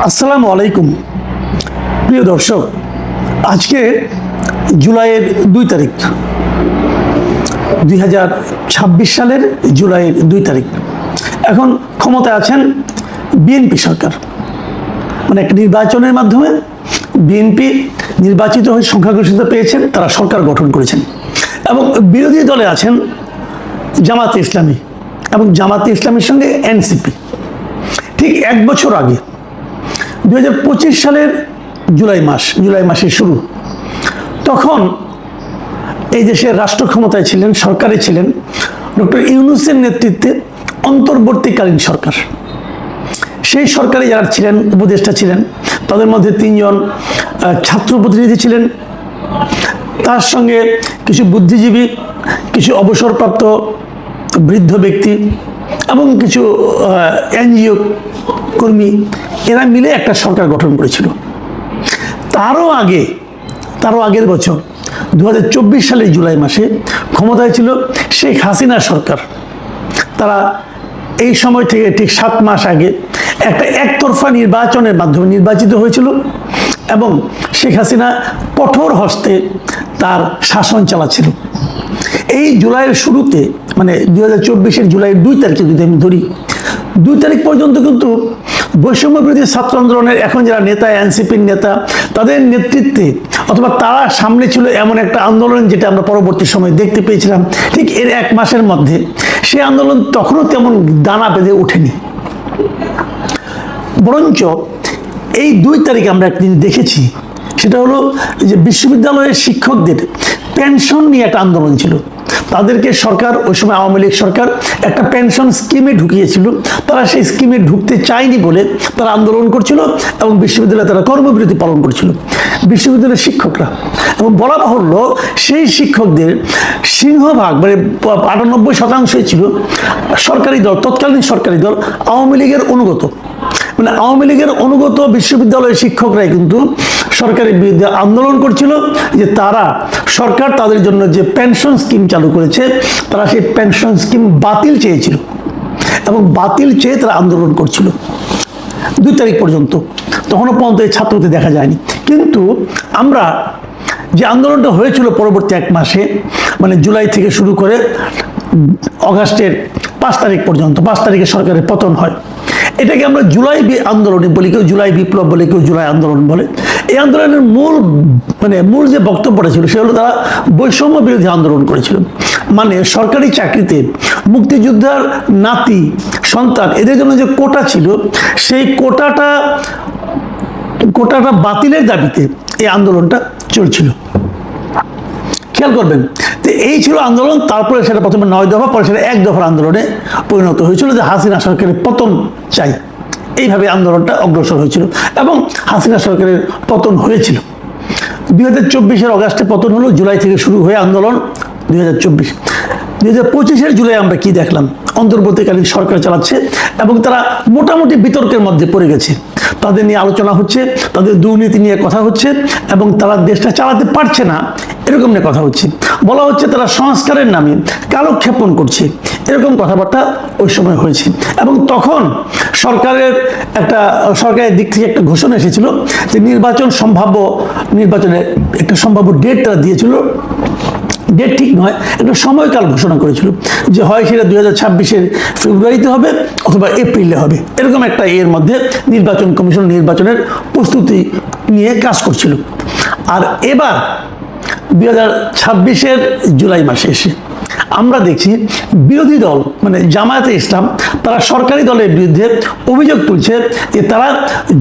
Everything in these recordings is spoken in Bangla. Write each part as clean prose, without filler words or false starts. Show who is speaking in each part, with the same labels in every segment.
Speaker 1: আসসালামু আলাইকুম প্রিয় দর্শক, আজকে জুলাইয়ের 2 তারিখ 2026 সালের জুলাইয়ের 2 তারিখ। এখন ক্ষমতায় আছেন বিএনপি সরকার, মানে একটা নির্বাচনের মাধ্যমে বিএনপি নির্বাচিত হয়ে সংখ্যাগরিষ্ঠতা পেয়েছেন, তারা সরকার গঠন করেছেন। এবং বিরোধী দলে আছেন জামাতে ইসলামী এবং জামাতে ইসলামীর সঙ্গে এনসিপি। ঠিক 1 বছর আগে 2025 সালের জুলাই মাসের শুরু, তখন এই দেশের রাষ্ট্র ক্ষমতায় ছিলেন, সরকারে ছিলেন ডক্টর ইউনূসের নেতৃত্বে অন্তর্বর্তীকালীন সরকার। সেই সরকারে যারা ছিলেন, উপদেষ্টা ছিলেন, তাদের মধ্যে 3 জন ছাত্র প্রতিনিধি ছিলেন, তার সঙ্গে কিছু বুদ্ধিজীবী, কিছু অবসরপ্রাপ্ত বৃদ্ধ ব্যক্তি এবং কিছু এনজিও কর্মী, এরা মিলে একটা সরকার গঠন করেছিল। তারও আগের বছর 2024 সালের জুলাই মাসে ক্ষমতায় ছিল শেখ হাসিনা সরকার। তারা এই সময় থেকে ঠিক 7 মাস আগে একটা একতরফা নির্বাচনের মাধ্যমে নির্বাচিত হয়েছিল এবং শেখ হাসিনা কঠোর হস্তে তার শাসন চালাচ্ছিল। এই জুলাইয়ের শুরুতে, মানে 2024 জুলাইয়ের 2 তারিখে যদি আমি ধরি, 2 তারিখ পর্যন্ত কিন্তু বৈষম্য বিরোধী ছাত্র আন্দোলনের এখন যারা নেতা, এনসিপির নেতা, তাদের নেতৃত্বে অথবা তারা সামনে ছিল এমন একটা আন্দোলন যেটা আমরা পরবর্তী সময় দেখতে পেয়েছিলাম। ঠিক এর 1 মাসের মধ্যে সেই আন্দোলন তখনও তেমন দানা বেঁধে ওঠেনি। বরঞ্চ এই 2 তারিখে আমরা একটা জিনিস দেখেছি, সেটা হলো যে বিশ্ববিদ্যালয়ের শিক্ষকদের পেনশন নিয়ে একটা আন্দোলন ছিল। তাদেরকে সরকার, ওই সময় আওয়ামী লীগ সরকার, একটা পেনশন স্কিমে ঢুকিয়েছিল। তারা সেই স্কিমে ঢুকতে চায়নি বলে তারা আন্দোলন করছিল এবং বিশ্ববিদ্যালয়ে তারা কর্মবিরতি পালন করছিল, বিশ্ববিদ্যালয়ের শিক্ষকরা। এবং বলা বাহুল্য, সেই শিক্ষকদের সিংহভাগ, মানে 98% ছিল সরকারি দল, তৎকালীন সরকারি দল আওয়ামী লীগের অনুগত। মানে আওয়ামী লীগের অনুগত বিশ্ববিদ্যালয়ের শিক্ষকরাই কিন্তু সরকারের বিরুদ্ধে আন্দোলন করছিল যে তারা, সরকার তাদের জন্য যে পেনশন স্কিম চালু করেছে, তারা সেই পেনশন স্কিম বাতিল চেয়েছিল এবং বাতিল চেয়ে তারা আন্দোলন করছিল 2 তারিখ পর্যন্ত। তখনও পর্যন্ত এই ছাত্রদের দেখা যায়নি। কিন্তু আমরা যে আন্দোলনটা হয়েছিল পরবর্তী 1 মাসে, মানে জুলাই থেকে শুরু করে অগাস্টের 5 তারিখ পর্যন্ত, 5 তারিখে সরকারের পতন হয়, এটাকে আমরা জুলাই আন্দোলন বলি, কেউ জুলাই বিপ্লব বলে, কেউ জুলাই আন্দোলন বলে। এই আন্দোলনের মূল যে বক্তব্যটা ছিল, সে হলো তারা বৈষম্য বিরোধী আন্দোলন করেছিল। মানে সরকারি চাকরিতে মুক্তিযোদ্ধার নাতি, সন্তান, এদের জন্য যে কোটা ছিল, সেই কোটাটা বাতিলের দাবিতে এই আন্দোলনটা চলছিল। খেয়াল করবেন, তো এই ছিল আন্দোলন। তারপরে সেটা প্রথমে 9 দফা, পরে সেটা 1 দফার আন্দোলনে পরিণত হয়েছিল যে হাসিনা সরকারের পতন চাই। এইভাবে আন্দোলনটা অগ্রসর হয়েছিল এবং হাসিনা সরকারের পতন হয়েছিল। 2024 অগাস্টে পতন হলো, জুলাই থেকে শুরু হয়ে আন্দোলন 2024। 2025 জুলাই আমরা কি দেখলাম? অন্তর্বর্তীকালীন সরকার চালাচ্ছে এবং তারা মোটামুটি বিতর্কের মধ্যে পড়ে গেছে। তাদের নিয়ে আলোচনা হচ্ছে, তাদের দুর্নীতি নিয়ে কথা হচ্ছে এবং তারা দেশটা চালাতে পারছে না এরকম নিয়ে কথা হচ্ছে। বলা হচ্ছে তারা সংস্কারের নামে কালক্ষেপণ করছে, এরকম কথাবার্তা ওই সময় হয়েছে। এবং তখন সরকারের দিক থেকে একটা ঘোষণা এসেছিল যে নির্বাচনের একটা সম্ভাব্য ডেট তারা দিয়েছিল। ডেট ঠিক নয়, একটা সময়কাল ঘোষণা করেছিল যে হয় সেটা 2026 ফেব্রুয়ারিতে হবে অথবা এপ্রিলে হবে, এরকম একটা এর মধ্যে নির্বাচন কমিশন নির্বাচনের প্রস্তুতি নিয়ে কাজ করছিল। আর এবার 2026 জুলাই মাসে এসে আমরা দেখছি বিরোধী দল, মানে জামায়াতে ইসলাম, তারা সরকারি দলের বিরুদ্ধে অভিযোগ তুলছে যে তারা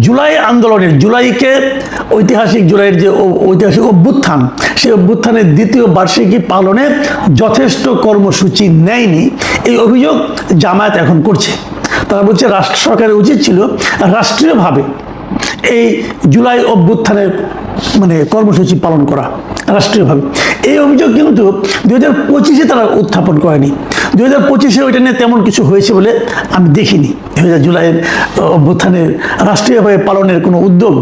Speaker 1: জুলাই আন্দোলনের, জুলাইয়ের যে ঐতিহাসিক অভ্যুত্থান, সেই অভ্যুত্থানের 2য় বার্ষিকী পালনে যথেষ্ট কর্মসূচি নেয়নি। এই অভিযোগ জামায়াত এখন করছে। তারা বলছে সরকারের উচিত ছিল রাষ্ট্রীয়ভাবে এই জুলাই অভ্যুত্থানের কর্মসূচি পালন করা রাষ্ট্রীয়ভাবে। এই অভিযোগ কিন্তু 2025 তারা উত্থাপন করেনি। 2025 ওইটা নিয়ে তেমন কিছু হয়েছে বলে আমি দেখিনি। জুলাইয়ের অভ্যুত্থানের রাষ্ট্রীয়ভাবে পালনের কোনো উদ্যোগ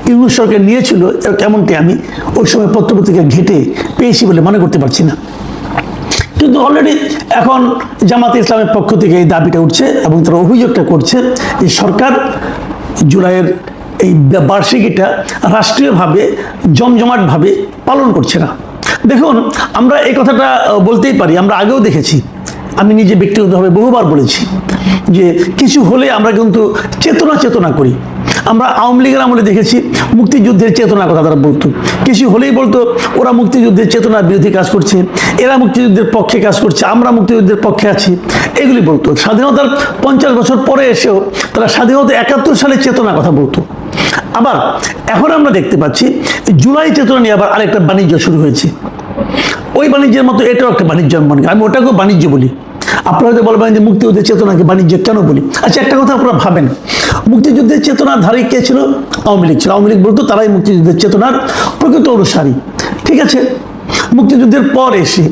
Speaker 1: ইউনূস সরকার নিয়েছিল এমনটি আমি ওই সময় পত্রপত্রিকা ঘেটে পেয়েছি বলে মনে করতে পারছি না। কিন্তু অলরেডি এখন জামাতে ইসলামের পক্ষ থেকে এই দাবিটা উঠছে এবং তারা অভিযোগটা করছে যে সরকার জুলাইয়ের এই বার্ষিকীটা রাষ্ট্রীয়ভাবে জমজমাটভাবে পালন করছে না। দেখুন, আমরা এই কথাটা বলতেই পারি, আমরা আগেও দেখেছি, আমি নিজে ব্যক্তিগতভাবে বহুবার বলেছি যে কিছু হলে আমরা কিন্তু চেতনা করি। আমরা আওয়ামী লীগের আমলে দেখেছি মুক্তিযুদ্ধের চেতনার কথা তারা বলতো, কিছু হলেই বলতো ওরা মুক্তিযুদ্ধের চেতনার বিরোধী কাজ করছে, এরা মুক্তিযুদ্ধের পক্ষে কাজ করছে, আমরা মুক্তিযুদ্ধের পক্ষে আছি, এগুলি বলতো। স্বাধীনতার 50 বছর পরে এসেও তারা স্বাধীনতা 71 সালে চেতনার কথা বলতো। আবার এখন আমরা দেখতে পাচ্ছি জুলাই চেতনা নিয়ে আবার আরেকটা বাণিজ্য শুরু হয়েছে। ওই বাণিজ্যের মতো এটাও একটা বাণিজ্য, আমি ওটাকেও বাণিজ্য বলি। আপনারা হয়তো বলবেন যে মুক্তিযুদ্ধের চেতনাকে বাণিজ্য কেন বলি। আচ্ছা, একটা কথা আপনারা ভাবেন, মুক্তিযুদ্ধের চেতনার ধারী কে ছিল? আওয়ামী লীগ ছিল। আওয়ামী লীগ বলতো তারাই মুক্তিযুদ্ধের চেতনার প্রকৃত অনুসারী। ঠিক আছে, মুক্তিযুদ্ধের পর এসে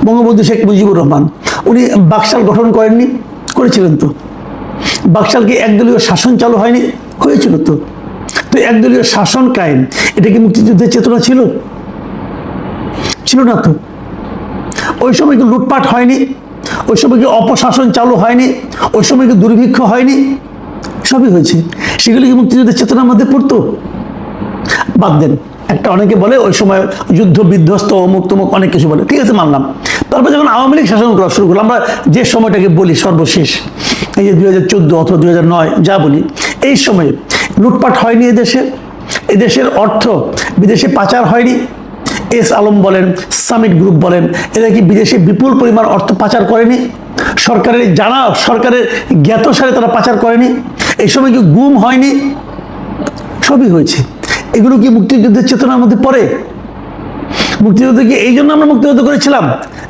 Speaker 1: বঙ্গবন্ধু শেখ মুজিবুর রহমান উনি বাকশাল গঠন করেননি? করেছিলেন তো। বাকশালকে একদলীয় শাসন চালু হয়নি? হয়েছিল তো। তো একদলীয় শাসন কায়েম, এটা কি মুক্তিযুদ্ধের চেতনা ছিল? ছিল না তো। ওই সময় কি লুটপাট হয়নি? ওই সময় কি অপশাসন চালু হয়নি? ওই সময় কি দুর্ভিক্ষ হয়নি? সবই হয়েছে। সেগুলি কি মুক্তিযুদ্ধের চেতনার মধ্যে পড়তো? বাদ দেন, একটা অনেকে বলে ওই সময় যুদ্ধ বিধ্বস্ত অমুক তমুক অনেক কিছু বলে, ঠিক আছে, মানলাম। তারপর যখন আওয়ামী লীগ শাসন করা শুরু করলো, আমরা যে সময়টাকে বলি সর্বশেষ, এই যে 2014 অথবা 2009 যা বলি, এই সময়ে লুটপাট হয়নি এদেশের অর্থ বিদেশে পাচার হয়নি? এস আলম বলেন, সামিট গ্রুপ বলেন, এরা কি বিদেশে বিপুল পরিমাণ অর্থ পাচার করেনি? সরকারের জ্ঞাতসারে তারা পাচার করেনি? এই সময় কি গুম হয়নি? সবই হয়েছে। এগুলো কি মুক্তিযুদ্ধের চেতনার মধ্যে পড়ে? মুক্তিযুদ্ধকে এই জন্য আমরা মুক্তিযুদ্ধ করেছিলাম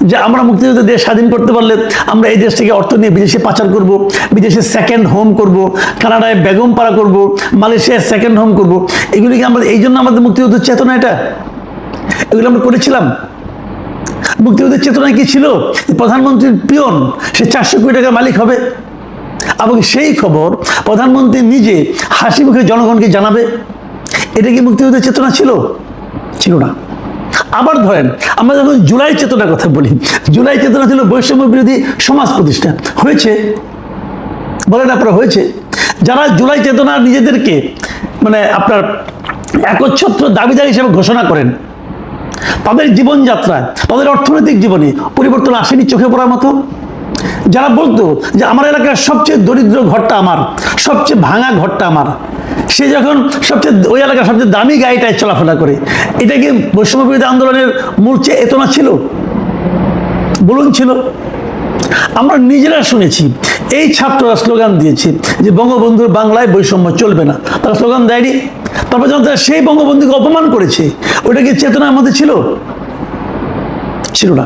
Speaker 1: যে আমরা মুক্তিযুদ্ধ দেশ স্বাধীন করতে পারলে আমরা এই দেশ থেকে অর্থ নিয়ে বিদেশে পাচার করব, বিদেশে সেকেন্ড হোম করব, কানাডায় বেগমপাড়া করব, মালয়েশিয়ায় সেকেন্ড হোম করব। এগুলি কি আমরা এই জন্য আমাদের মুক্তিযুদ্ধের চেতনা? এগুলো আমরা করেছিলাম। মুক্তিযুদ্ধের চেতনায় কি ছিল? প্রধানমন্ত্রীর পিয়ন সে 400 কোটি টাকার মালিক হবে, এবং সেই খবর প্রধানমন্ত্রী নিজে হাসি মুখে জনগণকে জানাবে। এটা কি মুক্তিযুদ্ধের চেতনা ছিল? ছিল না। আবার ধরেন, আমরা যখন জুলাই চেতনার কথা বলি, জুলাই চেতনা ছিল বৈষম্য বিরোধী সমাজ প্রতিষ্ঠা। হয়েছে? বলেন আপনারা, হয়েছে? যারা জুলাই চেতনা নিজেদেরকে আপনার একচ্ছত্র দাবিদার হিসেবে ঘোষণা করেন, তাদের জীবনযাত্রায়, তাদের অর্থনৈতিক জীবনে পরিবর্তন আসেনি চোখে পড়ার মতো? যারা বলতো যে আমার এলাকার সবচেয়ে দরিদ্র ঘরটা আমার, সবচেয়ে ভাঙা ঘরটা আমার, সে যখন ওই এলাকার সবচেয়ে দামি গাড়িটায় চলাফেরা করে, এটা কি বৈষম্য বিরোধী আন্দোলনের মূল চেতনা ছিল? বলুন, ছিল? আমরা নিজেরা শুনেছি এই ছাত্ররা স্লোগান দিয়েছে যে বঙ্গবন্ধুর বাংলায় বৈষম্য চলবে না। তারা স্লোগান দেয়নি? তারপর যখন তারা সেই বঙ্গবন্ধুকে অপমান করেছে, ওটা কি চেতনার মধ্যে ছিল? ছিল না।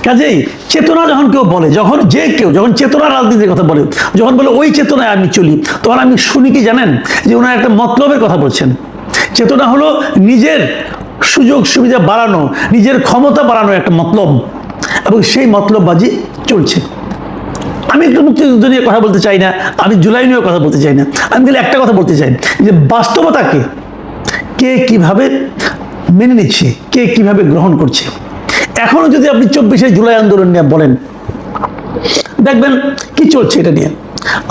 Speaker 1: কাজেই চেতনা যখন কেউ বলে, যখন চেতনা রাজনীতির কথা বলে, যখন বলে ওই চেতনায় আমি চলি, তখন আমি শুনি কি জানেন? যে ওনারা একটা মতলবের কথা বলছেন। চেতনা হলো নিজের সুযোগ সুবিধা বাড়ানো, নিজের ক্ষমতা বাড়ানো একটা মতলব, এবং সেই মতলববাজি চলছে। আমি একটু মুক্তিযুদ্ধ নিয়ে কথা বলতে চাই না, আমি জুলাই নিয়ে কথা বলতে চাই না, আমি খালি একটা কথা বলতে চাই যে বাস্তবতাকে কে কিভাবে মেনে নিচ্ছে, কে কিভাবে গ্রহণ করছে। এখনো যদি আপনি 24শে জুলাই আন্দোলন নিয়ে বলেন, দেখবেন কি চলছে এটা নিয়ে।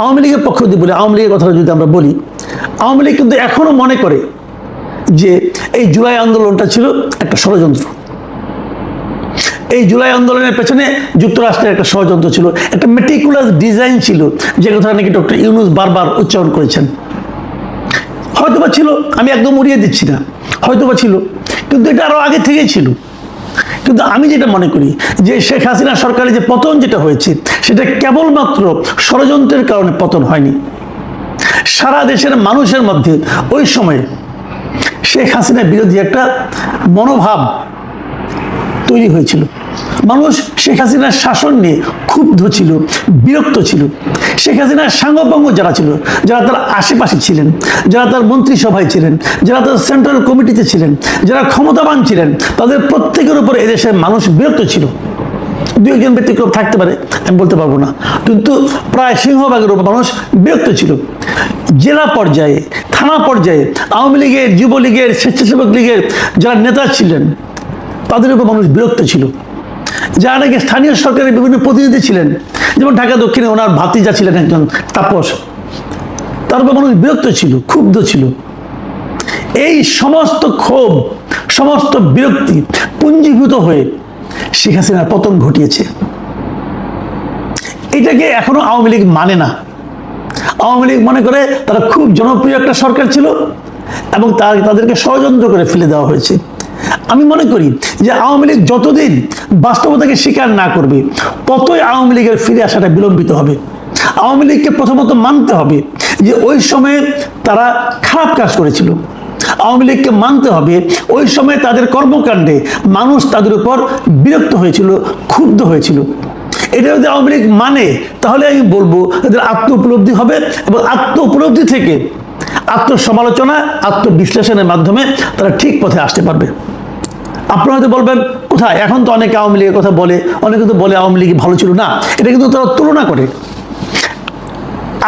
Speaker 1: আওয়ামী লীগের পক্ষ দিয়ে বলি, আওয়ামী লীগের কথাটা যদি আমরা বলি, আওয়ামী লীগ কিন্তু এখনো মনে করে যে এই জুলাই আন্দোলনটা ছিল একটা ষড়যন্ত্র। এই জুলাই আন্দোলনের পেছনে যুক্তরাষ্ট্রের একটা ষড়যন্ত্র ছিল, একটা মেটিকুলাস ডিজাইন ছিল, যে কথা নাকি ডক্টর ইউনূস বারবার উচ্চারণ করেছেন। হয়তোবা ছিল, আমি একদম উড়িয়ে দিচ্ছি না, হয়তোবা ছিল, কিন্তু এটা আরো আগে থেকেই ছিল। কিন্তু আমি যেটা মনে করি যে শেখ হাসিনা সরকারের যে পতন যেটা হয়েছে, সেটা কেবলমাত্র ষড়যন্ত্রের কারণে পতন হয়নি। সারা দেশের মানুষের মধ্যে ওই সময়ে শেখ হাসিনা বিরোধী একটা মনোভাব তৈরি হয়েছিল। মানুষ শেখ হাসিনার শাসন নিয়ে ক্ষুব্ধ ছিল, বিরক্ত ছিল। শেখ হাসিনার সাঙ্গপাঙ্গ যারা ছিল, যারা তার আশেপাশে ছিলেন, যারা তার মন্ত্রিসভায় ছিলেন, যারা তার সেন্ট্রাল কমিটিতে ছিলেন, যারা ক্ষমতাবান ছিলেন, তাদের প্রত্যেকের উপর এদেশের মানুষ বিরক্ত ছিল। দু একজন ব্যতিক্রম থাকতে পারে, আমি বলতে পারবো না, কিন্তু প্রায় সিংহভাগের উপর মানুষ বিরক্ত ছিল। জেলা পর্যায়ে, থানা পর্যায়ে আওয়ামী লীগের, যুবলীগের, স্বেচ্ছাসেবক লীগের যারা নেতা ছিলেন, তাদের উপর মানুষ বিরক্ত ছিল। যারা নাকি স্থানীয় সরকারের বিভিন্ন প্রতিনিধি ছিলেন, যেমন ঢাকা দক্ষিণে ওনার ভাতিজা ছিলেন একজন তাপস, তারপর মানুষ বিরক্ত ছিল, ক্ষুব্ধ ছিল। এই সমস্ত ক্ষোভ, সমস্ত বিরক্তি পুঞ্জীভূত হয়ে শেখ হাসিনার পতন ঘটিয়েছে। এটাকে এখনো আওয়ামী লীগ মানে না। আওয়ামী লীগ মনে করে তারা খুব জনপ্রিয় একটা সরকার ছিল এবং তাদেরকে ষড়যন্ত্র করে ফেলে দেওয়া হয়েছে। আমি মনে করি যে আওয়ামী লীগ যতদিন বাস্তবতাকে স্বীকার না করবে, ততই আওয়ামী লীগের ফিরে আসাটা বিলম্বিত হবে। আওয়ামী লীগকে প্রথমত মানতে হবে যে ওই সময়ে তারা খারাপ কাজ করেছিল। আওয়ামী লীগকে মানতে হবে ওই সময় তাদের কর্মকাণ্ডে মানুষ তাদের উপর বিরক্ত হয়েছিল, ক্ষুব্ধ হয়েছিল। এটা যদি আওয়ামী লীগ মানে, তাহলে আমি বলবো তাদের আত্ম উপলব্ধি হবে এবং আত্ম উপলব্ধি থেকে আত্মসমালোচনা, আত্মবিশ্লেষণের মাধ্যমে তারা ঠিক পথে আসতে পারবে। আপনারা হয়তো বলবেন, কোথায়, এখন তো অনেকে আওয়ামী লীগের কথা বলে, অনেকে তো বলে আওয়ামী লীগ ভালো ছিল না। এটা কিন্তু তারা তুলনা করে।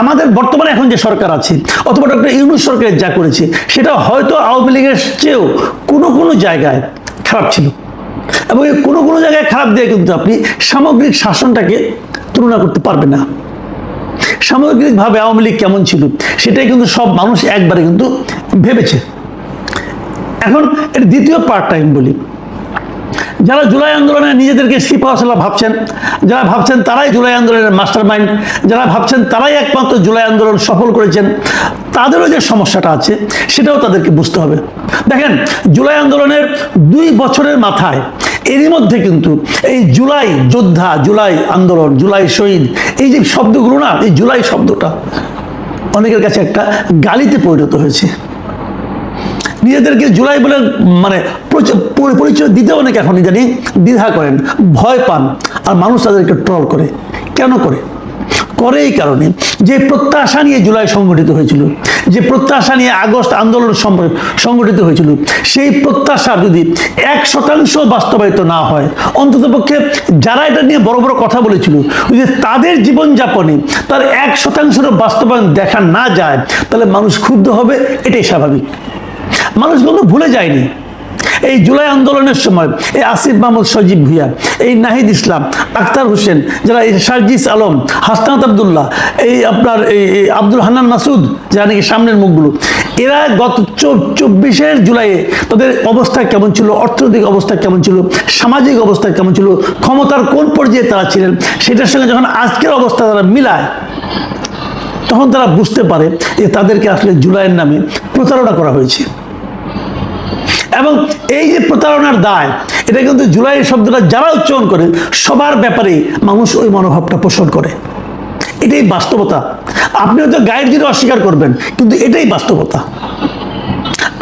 Speaker 1: আমাদের বর্তমানে এখন যে সরকার আছে অথবা ডক্টর ইউনূস সরকার যা করেছে, সেটা হয়তো আওয়ামী লীগের চেয়েও কোনো কোনো জায়গায় খারাপ ছিল। এবং এই কোনো কোনো জায়গায় খারাপ দিয়ে কিন্তু আপনি সামগ্রিক শাসনটাকে তুলনা করতে পারবেন না। সামগ্রিকভাবে আওয়ামী লীগ কেমন ছিল সেটাই কিন্তু সব মানুষ একবারে কিন্তু ভেবেছে। এখন এর দ্বিতীয় পার্টটা আমি বলি, যারা জুলাই আন্দোলনে নিজেদেরকে সিপাহসালা ভাবছেন, যারা ভাবছেন তারাই জুলাই আন্দোলনের মাস্টার মাইন্ড, যারা ভাবছেন তারাই একমাত্র জুলাই আন্দোলন সফল করেছেন, তাদেরও যে সমস্যাটা আছে সেটাও তাদেরকে বুঝতে হবে। দেখেন, জুলাই আন্দোলনের 2 বছরের মাথায় এরই মধ্যে কিন্তু এই জুলাই যোদ্ধা, জুলাই আন্দোলন, জুলাই শহীদ, এই যে শব্দগুলো না, এই জুলাই শব্দটা অনেকের কাছে একটা গালিতে পরিণত হয়েছে। নিজেদেরকে জুলাই বলে মানে পরিচয় দিতে অনেকে এখন জানি দ্বিধা করেন, ভয় পান, আর মানুষ তাদেরকে ট্রল করে। কেন করে? এই কারণে যে প্রত্যাশা নিয়ে জুলাই সংগঠিত হয়েছিল, যে প্রত্যাশা নিয়ে আগস্ট আন্দোলন সংগঠিত হয়েছিল, সেই প্রত্যাশা যদি 1% বাস্তবায়িত না হয়, অন্ততপক্ষে যারা এটা নিয়ে বড় বড় কথা বলেছিল, যদি তাদের জীবনযাপনে তার 1% বাস্তবায়ন দেখা না যায়, তাহলে মানুষ ক্ষুব্ধ হবে। এটাই স্বাভাবিক। মানুষ কিন্তু ভুলে যায়নি এই জুলাই আন্দোলনের সময় এই আসিফ মাহমুদ, সজীব ভুইয়া, এই নাহিদ ইসলাম, আখতার হোসেন, যারা এই সার্জিস আলম, হাসনাত আবদুল্লাহ, এই আপনার এই আব্দুল হান্নান মাসুদ, যারা নাকি সামনের মুখগুলো, এরা গত 24 জুলাইয়ে তাদের অবস্থা কেমন ছিল, অর্থনৈতিক অবস্থা কেমন ছিল, সামাজিক অবস্থা কেমন ছিল, ক্ষমতার কোন পর্যায়ে তারা ছিলেন, সেটার সঙ্গে যখন আজকের অবস্থা তারা মিলায়, তখন তারা বুঝতে পারে যে তাদেরকে আসলে জুলাইয়ের নামে প্রতারণা করা হয়েছে। এবং এই যে প্রতারণার দায়, এটা কিন্তু জুলাই শব্দটা যারা উচ্চারণ করে সবার ব্যাপারে মানুষ ওই মনোভাবটা পোষণ করে। এটাই বাস্তবতা। আপনি হয়তো গায়ের জোরে অস্বীকার করবেন, কিন্তু এটাই বাস্তবতা।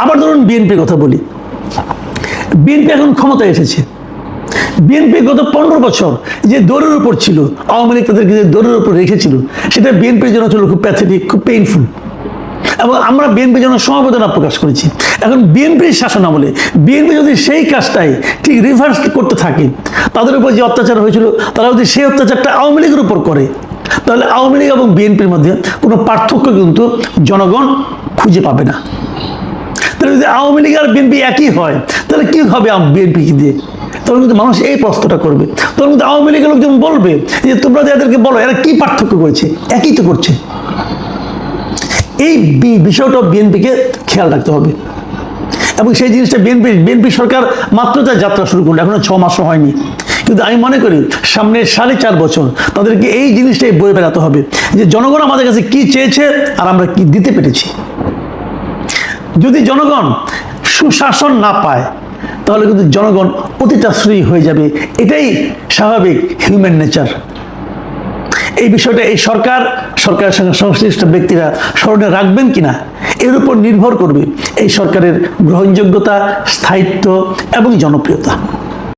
Speaker 1: আবার ধরুন বিএনপির কথা বলি। বিএনপি এখন ক্ষমতায় এসেছে। বিএনপি গত 15 বছর যে দৌড়ের উপর ছিল, আওয়ামী লীগ তাদেরকে যে দৌড়ের উপর রেখেছিল, সেটা বিএনপির জন্য ছিল খুব প্যাথেটিক, খুব পেইনফুল। এবং আমরা বিএনপির জন্য সমবেদনা প্রকাশ করেছি। এখন বিএনপির শাসন আমলে বিএনপি যদি সেই কাজটাই ঠিক রিভার্স করতে থাকে, তাদের উপর যে অত্যাচার হয়েছিল, তারা যদি সেই অত্যাচারটা আওয়ামী লীগের উপর করে, তাহলে আওয়ামী লীগ এবং বিএনপির মধ্যে কোনো পার্থক্য কিন্তু জনগণ খুঁজে পাবে না। তাহলে যদি আওয়ামী লীগ আর বিএনপি একই হয়, তাহলে কি হবে বিএনপিকে দিয়ে? তখন কিন্তু মানুষ এই প্রশ্নটা করবে। তখন কিন্তু আওয়ামী লীগের লোকজন বলবে যে তোমরা এদেরকে বলো, এরা কি পার্থক্য করেছে? একই তো করছে। এই বিষয়টা বিএনপিকে খেয়াল রাখতে হবে। এবং সেই জিনিসটা বিএনপি সরকার মাত্র তার যাত্রা শুরু করলো, এখনো 6 মাসও হয়নি। কিন্তু আমি মনে করি সামনে 4.5 বছর তাদেরকে এই জিনিসটাই বয়ে বেড়াতে হবে যে জনগণ আমাদের কাছে কি চেয়েছে আর আমরা কি দিতে পেরেছি। যদি জনগণ সুশাসন না পায়, তাহলে কিন্তু জনগণ অতিতাশ্রয়ী হয়ে যাবে। এটাই স্বাভাবিক হিউম্যান নেচার। এই বিষয়টা এই সরকারের সঙ্গে সংশ্লিষ্ট ব্যক্তিরা স্মরণে রাখবেন কিনা, এর উপর নির্ভর করবে এই সরকারের গ্রহণযোগ্যতা, স্থায়িত্ব এবং জনপ্রিয়তা।